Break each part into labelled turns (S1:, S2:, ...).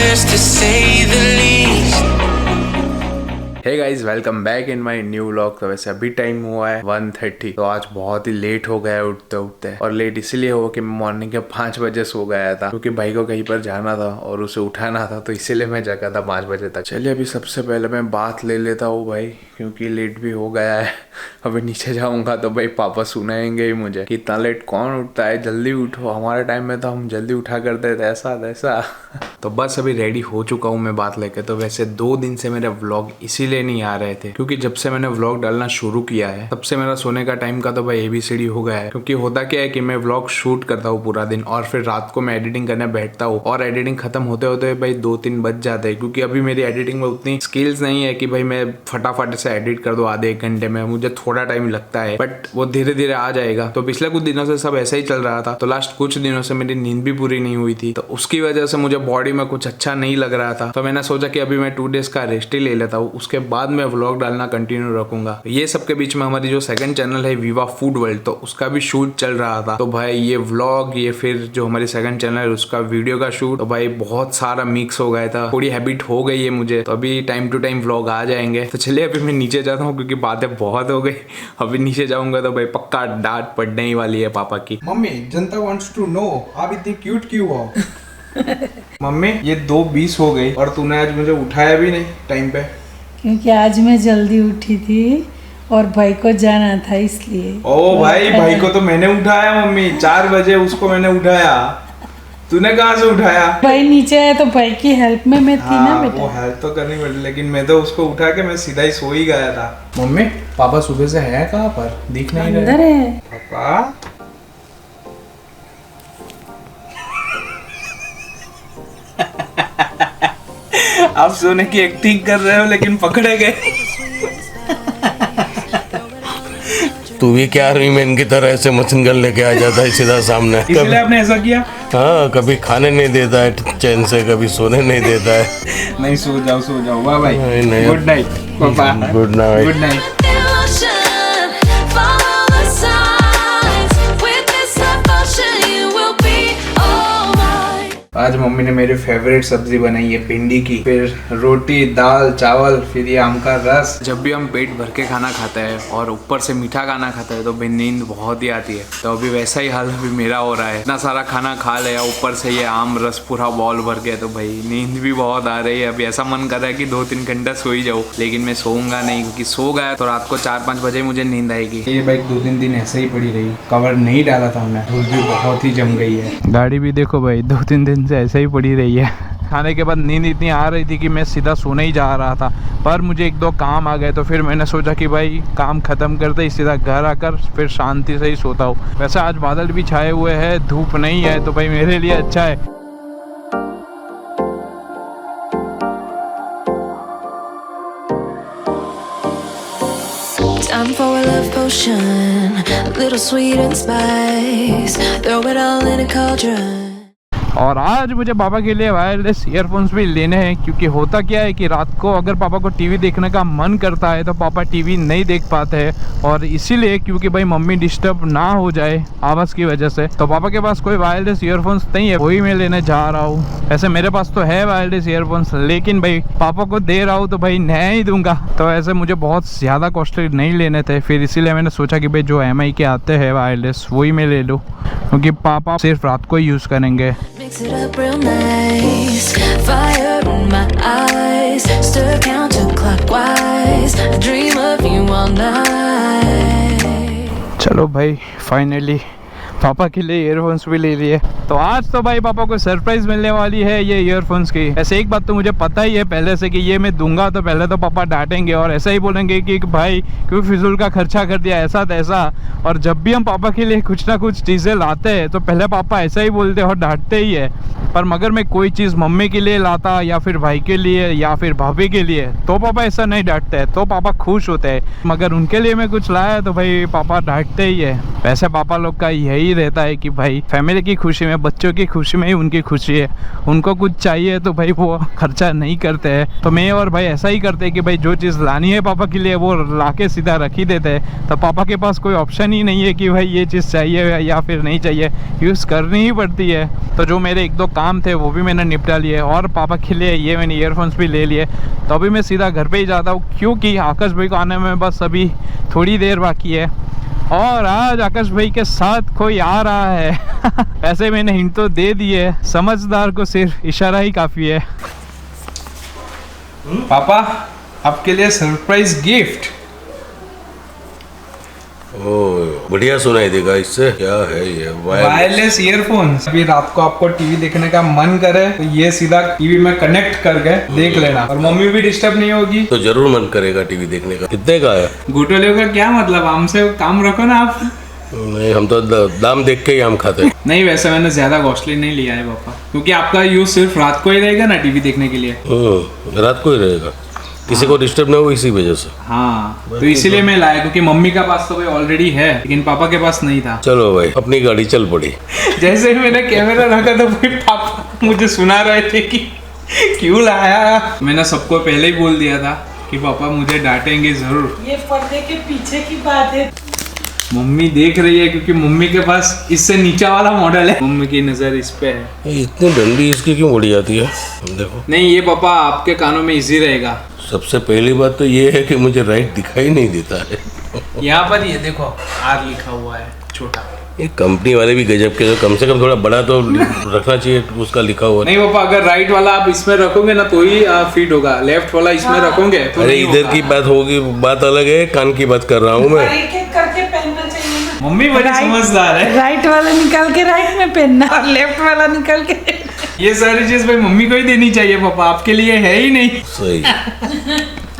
S1: adventures to say the least.
S2: Hey guys welcome back in my new vlog. तो वैसे अभी time हुआ है 1:30। तो आज बहुत ही लेट हो गया है उठते उठते, और लेट इसलिए हो कि मैं मॉर्निंग के 5 बजे सो गया था, क्योंकि भाई को कहीं पर जाना था और उसे उठाना था, तो इसीलिए मैं जगा था 5 बजे तक। चलिए अभी सबसे पहले मैं बात ले लेता हूँ भाई, क्योंकि लेट भी हो गया है। अभी नीचे जाऊंगा तो भाई पापा सुनाएंगे ही मुझे कि इतना लेट कौन उठता है, जल्दी उठो। हमारे टाइम में तो हम जल्दी उठा करते थे, ऐसा वैसा। तो बस अभी रेडी हो चुका हूँ मैं बात लेके। तो वैसे 2 दिन से मेरे व्लॉग इसीलिए नहीं आ रहे थे, क्योंकि जब से मैंने व्लॉग डालना शुरू किया है तब से मेरा सोने का टाइम का तो भाई ABCD हो गया है। क्योंकि होता क्या है कि मैं व्लॉग शूट करता हूँ पूरा दिन, और फिर रात को मैं एडिटिंग करने बैठता हूँ, और एडिटिंग खत्म होते होते भाई 2-3 बज जाते हैं। क्योंकि अभी मेरी एडिटिंग में उतनी स्किल्स नहीं है कि भाई मैं फटाफट से एडिट कर दूं आधे 1 घंटे में। मुझे थोड़ा टाइम लगता है, बट वो धीरे धीरे आ जाएगा। तो पिछले कुछ दिनों से सब ऐसा ही चल रहा था। तो लास्ट कुछ दिनों से मेरी नींद भी पूरी नहीं हुई थी, तो उसकी वजह से मुझे बॉडी में कुछ अच्छा नहीं लग रहा था। तो मैंने सोचा कि अभी मैं 2 डेज का रेस्ट ही ले लेता हूँ, उसके बाद मैं व्लॉग डालना कंटिन्यू रखूंगा। ये सबके बीच में हमारी जो सेकंड चैनल है विवा फूड वर्ल्ड, तो उसका भी शूट चल रहा था। तो भाई ये व्लॉग, ये फिर जो हमारी सेकंड चैनल है उसका वीडियो का शूट, तो भाई बहुत सारा मिक्स हो गया था। थोड़ी हैबिट हो गई है मुझे, तो अभी टाइम टू टाइम व्लॉग आ जाएंगे। तो चलिए अभी मैं नीचे जाता हूँ, क्योंकि बातें बहुत हो गई। अभी नीचे जाऊंगा तो भाई पक्का डांट पड़ने ही वाली है पापा की।
S3: Mummy, Janata wants to know आप इतनी क्यूट क्यों हो? मम्मी, ये 2:20 हो गई और तूने आज मुझे उठाया भी नहीं टाइम पे।
S4: क्योंकि आज मैं जल्दी उठी थी और भाई को जाना था इसलिए।
S3: ओ भाई को तो मैंने उठाया मम्मी, 4 बजे उसको मैंने उठाया। तूने कहाँ से उठाया?
S4: भाई नीचे आया तो भाई की हेल्प में मैं थी ना बेटा।
S3: वो हेल्प तो करनी पड़ी, लेकिन मैं तो उसको उठा के मैं सीधा ही सो ही गया था। मम्मी, पापा सुबह से है कहाँ पर? दिख नहीं रहे।
S4: अंदर है
S3: पापा। आप सोने की एक्टिंग कर रहे हो लेकिन पकड़े गए।
S5: तू भी क्या रीमैन की तरह ऐसे मशीन गन लेके आ जाता है सीधा सामने।
S3: इसलिए आपने ऐसा किया?
S5: हाँ, कभी खाने नहीं देता है चैन से, कभी सोने नहीं देता है।
S3: नहीं, सो जाओ। वाह भाई,
S5: नहीं।
S3: गुड नाइट पापा।
S5: Good night.
S3: आज मम्मी ने मेरी फेवरेट सब्जी बनाई है भिंडी की, फिर रोटी, दाल, चावल, फिर ये आम का रस।
S2: जब भी हम पेट भर के खाना खाते हैं और ऊपर से मीठा खाना खाते हैं तो भाई नींद बहुत ही आती है। तो अभी वैसा ही हाल अभी मेरा हो रहा है। इतना सारा खाना खा लिया, ऊपर से ये आम रस पूरा बॉल भर के, तो भाई नींद भी बहुत आ रही है। अभी ऐसा मन कर रहा है कि 2-3 घंटा सो ही जाऊँ, लेकिन मैं सोऊंगा नहीं, क्योंकि सो गया तो रात को 4-5 बजे मुझे नींद आएगी।
S3: ये बाइक 2-3 दिन ऐसे ही पड़ी रही, कवर नहीं डाला था हमने, धूल भी बहुत ही जम गई है।
S6: गाड़ी भी देखो भाई 2-3 दिन से ऐसे ही पड़ी रही है। खाने के बाद नींद इतनी आ रही थी कि मैं सीधा सोने ही जा रहा था, पर मुझे 1-2 काम आ गए। तो फिर मैंने सोचा कि भाई काम ख़त्म करते ही सीधा घर आकर फिर शांति से ही सोता हूँ। वैसे आज बादल भी छाए हुए हैं, धूप नहीं है, तो भाई मेरे लिए अच्छा है।
S7: Time for a love potion, a little sweet and spice. Throw it all in a cauldron.
S6: और आज मुझे पापा के लिए वायरलेस ईयरफोन्स भी लेने हैं, क्योंकि होता क्या है कि रात को अगर पापा को टीवी देखने का मन करता है तो पापा टीवी नहीं देख पाते हैं। और इसीलिए क्योंकि भाई मम्मी डिस्टर्ब ना हो जाए आवाज़ की वजह से, तो पापा के पास कोई वायरलेस ईयरफोन्स नहीं है, वही मैं लेने जा रहा हूँ। ऐसे मेरे पास तो है वायरलेस ईयरफोन्स, लेकिन भाई पापा को दे रहा हूँ तो भाई नया ही दूंगा। तो ऐसे मुझे बहुत ज़्यादा कॉस्टली नहीं लेने थे, फिर इसीलिए मैंने सोचा कि भाई जो MI के आते हैं वायरलेस वही मैं ले लूँ, क्योंकि पापा सिर्फ रात को ही यूज़ करेंगे।
S7: Mix it up real nice. Fire in my eyes. Stir counterclockwise. I dream of you all night.
S6: चलो भाई फाइनली पापा के लिए ईयरफोन्स भी ले लिए। तो आज तो भाई पापा को सरप्राइज मिलने वाली है ये ईयरफोन्स की। ऐसे एक बात तो मुझे पता ही है पहले से कि ये मैं दूंगा तो पहले तो पापा डांटेंगे और ऐसा ही बोलेंगे कि भाई क्यों फिजूल का खर्चा कर दिया, ऐसा तैसा। और जब भी हम पापा के लिए कुछ ना कुछ चीज़ें लाते हैं तो पहले पापा ऐसा ही बोलते और डांटते ही है। पर मगर मैं कोई चीज़ मम्मी के लिए लाता या फिर भाई के लिए या फिर भाभी के लिए तो पापा ऐसा नहीं डांटते हैं, तो पापा खुश होते हैं। मगर उनके लिए मैं कुछ लाया तो भाई पापा डांटते ही है। वैसे पापा लोग का यही यही रहता है कि भाई फैमिली की खुशी में, बच्चों की खुशी में ही उनकी खुशी है। उनको कुछ चाहिए तो भाई वो खर्चा नहीं करते हैं। तो मैं और भाई ऐसा ही करते हैं कि भाई जो चीज़ लानी है पापा के लिए वो ला के सीधा रख ही देते हैं। तो पापा के पास कोई ऑप्शन ही नहीं है कि भाई ये चीज़ चाहिए या फिर नहीं चाहिए, यूज़ करनी ही पड़ती है। तो जो मेरे एक दो काम थे वो भी मैंने निपटा लिए और पापा के लिए ये मैंने ईयरफोन्स भी ले लिए। तो अभी मैं सीधा घर पे ही जाता हूँ क्योंकि आकाश भाई को आने में बस अभी थोड़ी देर बाकी है और आज आकाश भाई के साथ कोई आ रहा है। ऐसे मैंने हिंट तो दे दी है, समझदार को सिर्फ इशारा ही काफ़ी है।
S3: पापा आपके लिए सरप्राइज गिफ्ट।
S5: ओ बढ़िया सुनाई देगा इससे। क्या है ये?
S3: Wireless earphones. अभी रात को आपको टीवी देखने का मन करे तो ये सीधा टीवी में कनेक्ट करके देख लेना और मम्मी भी डिस्टर्ब नहीं होगी।
S5: तो जरूर मन करेगा टीवी देखने का। कितने का है?
S3: घुटोलियों का क्या मतलब, हमसे काम रखो ना आप।
S5: नहीं, हम तो दाम देख के ही आम खाते हैं।
S3: नहीं, वैसे मैंने ज्यादा कॉस्टली नहीं लिया है पापा, क्योंकि आपका यूज सिर्फ रात को ही रहेगा ना टीवी देखने के लिए।
S5: रात को ही रहेगा, किसी को डिस्टर्ब ना हो इसी वजह से।
S3: हाँ, तो इसीलिए मैं लाया, क्योंकि मम्मी का पास तो भाई ऑलरेडी है लेकिन पापा के पास नहीं था।
S5: चलो भाई, अपनी गाड़ी चल पड़ी।
S3: जैसे ही मैंने कैमरा रखा तो भाई पापा मुझे सुना रहे थे कि क्यों लाया। मैंने सबको पहले ही बोल दिया था कि पापा मुझे डांटेंगे जरूर।
S4: ये पर्दे के पीछे की बात है।
S3: मम्मी देख रही है क्योंकि मम्मी के पास इससे नीचा वाला मॉडल है। मम्मी की नजर इस पे है।
S5: इतनी डंडी इसकी क्यों उड़ी जाती है? देखो।
S3: नहीं, ये पापा आपके कानों में इजी रहेगा।
S5: सबसे पहली बात तो ये है कि मुझे राइट दिखाई नहीं देता है।
S3: यहाँ पर ये देखो आर लिखा हुआ है छोटा।
S5: ये कंपनी वाले भी गजब के, कम से कम थोड़ा बड़ा तो रखना चाहिए उसका लिखा हुआ।
S3: नहीं पापा, अगर राइट वाला आप इसमें रखोगे ना तो ही फिट होगा, लेफ्ट वाला इसमें रखोगे तो
S5: अरे
S3: नहीं
S5: इधर
S3: होगा।
S5: की बात होगी, बात अलग है, कान की बात कर रहा हूँ मैं।
S4: एक एक करके पहनना चाहिए ना।
S3: मम्मी बड़ी समझदार है।
S4: राइट वाला निकाल के राइट में पहनना और लेफ्ट वाला निकाल के।
S3: ये सारी चीज भाई मम्मी को ही देनी चाहिए पापा, आपके लिए है ही नहीं।
S5: सही।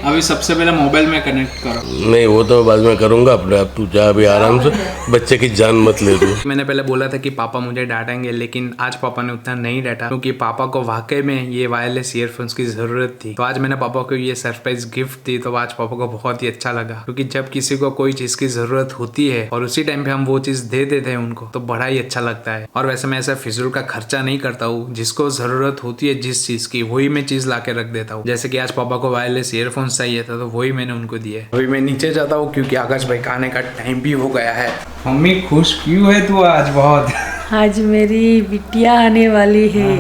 S3: अभी सबसे पहले मोबाइल में कनेक्ट करो।
S5: नहीं, वो तो मैं बाद में करूंगा अपने आप। तू जा अभी आराम से, बच्चे की जान मत ले तू।
S2: मैंने पहले बोला था कि पापा मुझे डांटेंगे, लेकिन आज पापा ने उतना नहीं डांटा क्योंकि पापा को वाकई में ये वायरलेस ईयरफोन्स की जरूरत थी। तो आज मैंने पापा को ये सरप्राइज गिफ्ट दी, तो आज पापा को बहुत ही अच्छा लगा क्योंकि जब किसी को कोई चीज की जरूरत होती है और उसी टाइम पे हम वो चीज दे देते हैं उनको, तो बड़ा ही अच्छा लगता है। और वैसे मैं ऐसा फिजूल का खर्चा नहीं करता हूँ, जिसको जरूरत होती है जिस चीज की, वही मैं चीज ला के रख देता हूँ। जैसे कि आज पापा को वायरलेस ईयरफोन्स चाहिए था तो वही मैंने उनको दिए। अभी मैं नीचे जाता हूँ क्योंकि आकाश भाई का आने का टाइम भी हो गया है।
S3: मम्मी खुश क्यों है तू आज बहुत?
S4: आज मेरी बिटिया आने वाली है।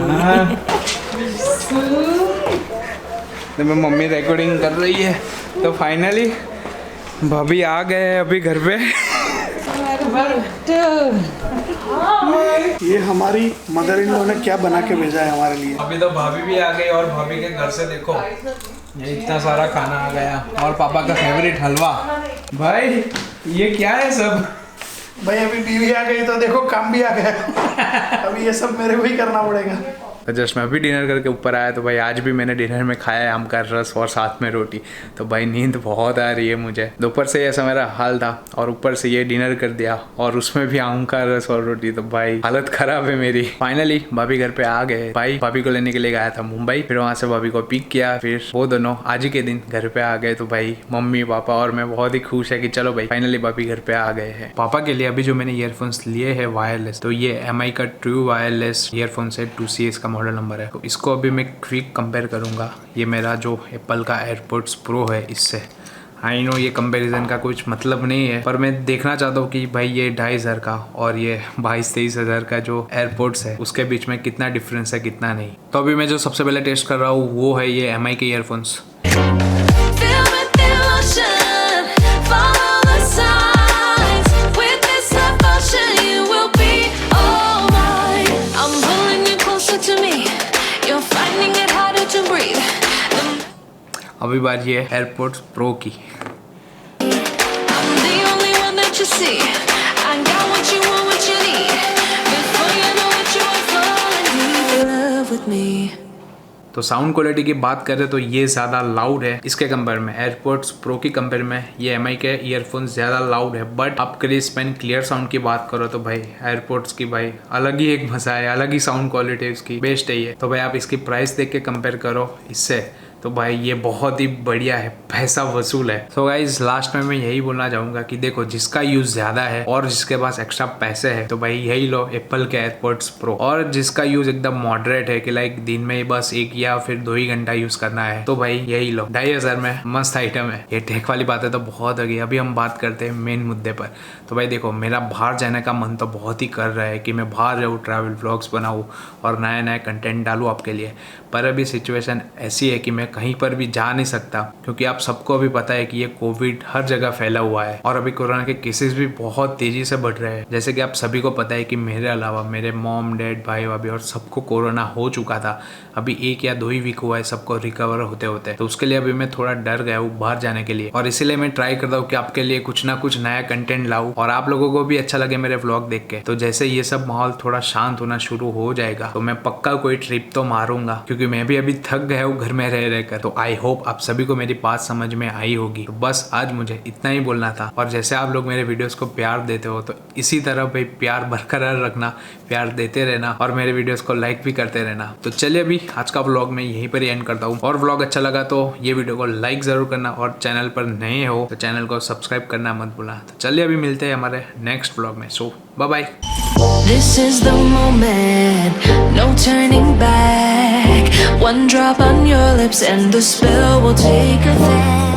S3: तो मैं मम्मी रिकॉर्डिंग कर रही है तो फाइनली भाभी आ गए अभी घर पे।
S8: ये हमारी मदर इन लॉ ने क्या बना के भेजा है हमारे लिए।
S3: अभी तो भाभी भी आ गई और भाभी के घर से देखो ये इतना सारा खाना आ गया और पापा का फेवरेट हलवा। भाई ये क्या है सब?
S8: भाई अभी टीवी आ गई तो देखो काम भी आ गया। अभी ये सब मेरे को ही करना पड़ेगा।
S2: तो जस्ट मैं अभी डिनर करके ऊपर आया तो भाई आज भी मैंने डिनर में खाया है आम का रस और साथ में रोटी। तो भाई नींद बहुत आ रही है मुझे। दोपहर से ऐसा मेरा हाल था और ऊपर से ये डिनर कर दिया और उसमें भी आम का रस और रोटी, तो भाई हालत खराब है मेरी। फाइनली भाभी घर पे आ गए। भाई भाभी को लेने के लिए गया था मुंबई, फिर वहाँ से भाभी को पिक किया, फिर वो दोनों आज ही के दिन घर पे आ गए। तो भाई मम्मी पापा और मैं बहुत ही खुश है कि चलो भाई फाइनली भाभी घर पे आ गए हैं। पापा के लिए अभी जो मैंने ईयरफोन्स लिए है वायरलेस, तो ये MI का ट्रू वायरलेस ईयरफोन्स है, 2CS का मॉडल नंबर है। तो इसको अभी मैं क्विक कंपेयर करूंगा ये मेरा जो एप्पल का एयरपोर्ट्स प्रो है इससे। आई नो ये कंपैरिजन का कुछ मतलब नहीं है, पर मैं देखना चाहता हूँ कि भाई ये 2500 का और ये 22-23 हज़ार का जो एयरपोर्ट्स है उसके बीच में कितना डिफरेंस है कितना नहीं। तो अभी मैं जो सबसे पहले टेस्ट कर रहा हूँ वो है ये MI के ईयरफोन्स। अभी बारी है एयरपोर्ट्स प्रो की। तो साउंड क्वालिटी की बात करें तो ये ज़्यादा लाउड है इसके कंपेयर में। एयरपोर्ट्स प्रो की कंपेयर में ये MI के ईयरफोन्स ज़्यादा लाउड है, बट आप क्रिस्प एंड क्लियर साउंड की बात करो तो भाई एयरपोर्ट्स की भाई अलग ही एक मजा है, अलग ही साउंड क्वालिटी है उसकी, बेस्ट है ये। तो भाई आप इसकी प्राइस देख के कंपेयर करो इससे तो भाई ये बहुत ही बढ़िया है, पैसा वसूल है। तो गाइज लास्ट में मैं यही बोलना चाहूंगा कि देखो जिसका यूज ज्यादा है और जिसके पास एक्स्ट्रा पैसे है तो भाई यही लो एप्पल के एयरपोर्ट्स प्रो, और जिसका यूज एकदम मॉडरेट है कि लाइक दिन में बस 1 या फिर 2 ही घंटा यूज करना है तो भाई यही लो 2500 में मस्त आइटम है। ये टेक वाली बातें तो बहुत हो गई, अभी हम बात करते हैं मेन मुद्दे पर। तो भाई देखो मेरा बाहर जाने का मन तो बहुत ही कर रहा है कि मैं बाहर जाऊँ, ट्रैवल व्लॉग्स बनाऊँ और नया नया कंटेंट डालूँ आपके लिए, पर अभी सिचुएशन ऐसी है कि मैं कहीं पर भी जा नहीं सकता क्योंकि आप सबको अभी पता है कि ये कोविड हर जगह फैला हुआ है और अभी कोरोना के केसेस भी बहुत तेजी से बढ़ रहे हैं। जैसे कि आप सभी को पता है कि मेरे अलावा मेरे मॉम डैड भाई भाभी और सबको कोरोना हो चुका था। अभी 1 या 2 ही वीक हुआ है सबको रिकवर होते होते, तो उसके लिए अभी मैं थोड़ा डर गया हूँ बाहर जाने के लिए, और इसीलिए मैं ट्राई करता हूँ कि आपके लिए कुछ ना कुछ नया कंटेंट लाऊं और आप लोगों को भी अच्छा लगे मेरे व्लॉग देख के। तो जैसे ये सब माहौल थोड़ा शांत होना शुरू हो जाएगा तो मैं पक्का कोई ट्रिप तो मारूंगा, क्योंकि मैं भी अभी थक गया हूँ घर में रह रहकर। तो आई होप आप सभी को मेरी बात समझ में आई होगी। तो बस आज मुझे इतना ही बोलना था, और जैसे आप लोग मेरे वीडियोस को प्यार देते हो तो इसी तरह भाई प्यार बरकरार रखना, प्यार देते रहना और मेरे वीडियोस को लाइक भी करते रहना। तो चलिए अभी आज का व्लॉग मैं यहीं पर ही एंड करता हूँ, और व्लॉग अच्छा लगा तो ये वीडियो को लाइक जरूर करना, और चैनल पर नए हो तो चैनल को सब्सक्राइब करना मत भूलना। तो चलिए अभी मिलते हैं हमारे नेक्स्ट व्लॉग में। So bye bye.
S7: This is the moment, no turning back. One drop on your lips and the spell will take effect.